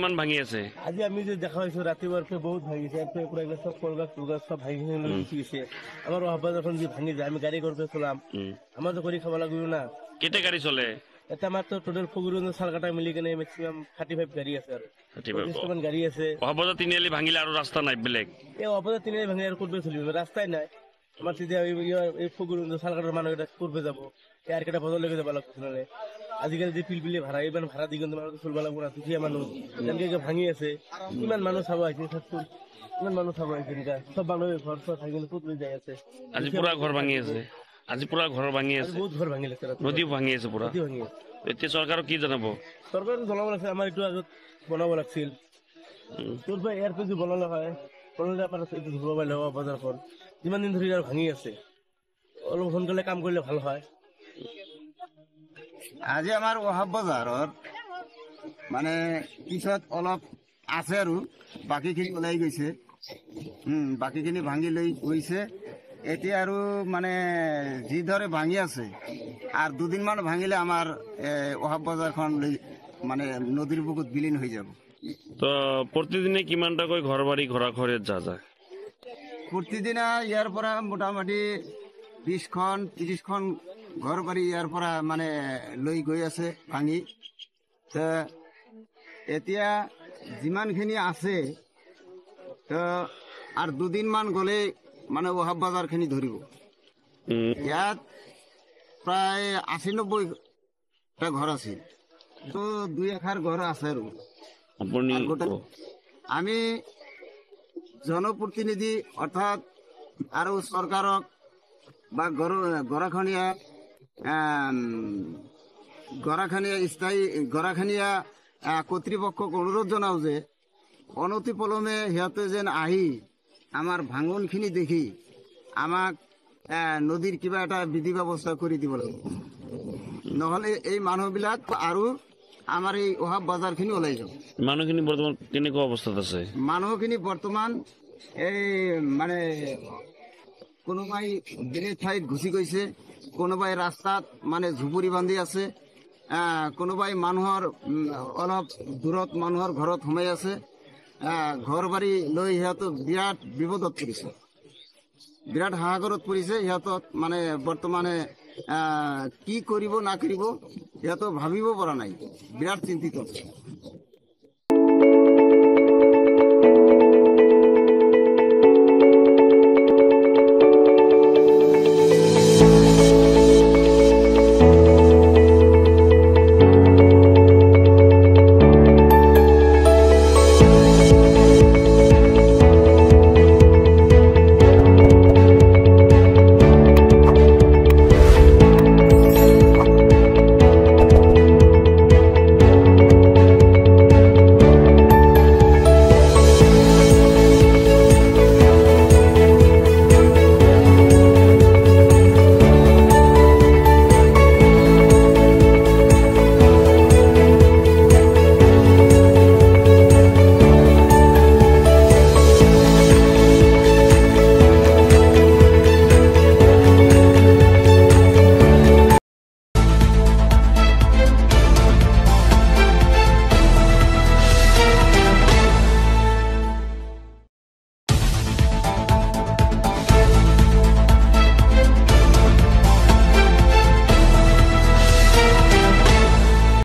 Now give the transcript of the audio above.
কিমান ভাঙি আছে? আজি আমি যে দেখা পাইছো ৰাতিপুৱাৰ পৰা বহুত ভাঙিছে, পুৰা এইবিলাক চব কলগছ চলগছ চব ভাঙি লৈ গুচি গৈছে। আমাৰ অহাবাজাৰখন যি ভাঙি যায় আমি গাড়ী কৰোঁতে চলাম, আমাৰতো কৰি খাব লাগিব না। কেইটা গাড়ী চলে? এটা মাত্ৰ টোটেল ফগুৰুঞ্জ চালকাটা মিলি কেনে মেক্সিমাম 35 গাড়ী আছে আৰু 25টামান গাড়ী আছে। অহাবাজাৰ তিনিআলি ভাঙিলে আৰু ৰাস্তা নাই বেলেগ? এই অহাবাজাৰ তিনিআলি ভাঙি আৰু ক'ত চলিব, ৰাস্তাই নাই আমাৰ। তেতিয়া এই ফগুৰুঞ্জ চালকাটাৰ মানুহকেইটা ক'ত যাব, ইয়াৰ কেইটা বজাৰলৈকে যাব লাগিব নহ'লে। আজিকালি যে পিলপিলি ভাড়া ইমান ভাড়া দি কিন্তু মানুহ চলিব লাগিব না, দুখীয়া মানুহ তেনেকৈ ভাঙি আছে। কিমান মানুহ চাব আহিছে চাওকচোন, কিমান মানুহ চাব আহিছে এনেকা চব মানুহে ঘৰ চৰ ভাঙি ক'ত লৈ যাই আছে। আজি পুৰা ঘৰ ভাঙি আছে, আজি পুৰা ঘৰ ভাঙি আছে, বহুত ঘৰ ভাঙিলে নদীও ভাঙি আছে পুৰা। এতিয়া চৰকাৰক কি জনাব? চৰকাৰক জনাব লাগিছিল, আমাৰ এইটো আগত বনাব লাগিছিল। তোৰ পৰা এয়াৰটো যদি বনালে হয়, বনালে আমাৰ এইটো ধৰিব পাৰিলে হয় বজাৰখন। যিমান দিন ধৰি আৰু ভাঙি আছে, অলপ সোনকালে কাম কৰিলে ভাল হয়। আজি আমাৰ অহাব বজাৰত মানে পিছত অলপ আছে আৰু বাকীখিনি ওলাই গৈছে, বাকীখিনি ভাঙি লৈ গৈছে। এতিয়া আৰু মানে যিদৰে ভাঙি আছে আৰু দুদিনমান ভাঙিলে আমাৰ অহাব বজাৰখন মানে নদীৰ বুকুত বিলীন হৈ যাব। তো প্ৰতিদিনে কিমানটাকৈ ঘৰ বাৰী ঘৰা ঘৰে যা যায়? প্ৰতিদিনা ইয়াৰ পৰা মোটামুটি 20খন 30খন ঘৰ বাৰী ইয়াৰ পৰা মানে লৈ গৈ আছে ভাঙি। এতিয়া যিমানখিনি আছে আৰু দুদিনমান গ'লে মানে অহাব বজাৰখিনি ধৰিব। ইয়াত প্ৰায় 80-90টা ঘৰ আছে, তো 2-1 ঘৰ আছে আৰু আমি জনপ্ৰতিনিধি অৰ্থাৎ আৰু চৰকাৰক বা গৰাখনীয়া কৰ্তৃপক্ষক অনুৰোধ জনাও যে অনতিপলমে সিহঁতে যেন আহি আমাৰ ভাঙনখিনি দেখি আমাক নদীৰ কিবা এটা বিধি ব্যৱস্থা কৰি দিব লাগিব, নহ'লে এই মানুহবিলাক আৰু আমাৰ এই অহাব বজাৰখিনি ওলাই যাব। মানুহখিনি বৰ্তমান কেনেকুৱা অৱস্থাত আছে? মানুহখিনি বৰ্তমান এই মানে কোনোবাই বেলেগ ঠাইত গুচি গৈছে, কোনোবাই ৰাস্তাত মানে ঝুপুৰি বান্ধি আছে, কোনোবাই মানুহৰ অলপ দূৰত মানুহৰ ঘৰত সোমাই আছে। ঘৰ বাৰী লৈ সিহঁতক বিৰাট বিপদত পৰিছে, বিৰাট হাহাকাৰত পৰিছে। সিহঁতক মানে বৰ্তমানে কি কৰিব না কৰিব সিহঁতক ভাবিব পৰা নাই, বিৰাট চিন্তিত।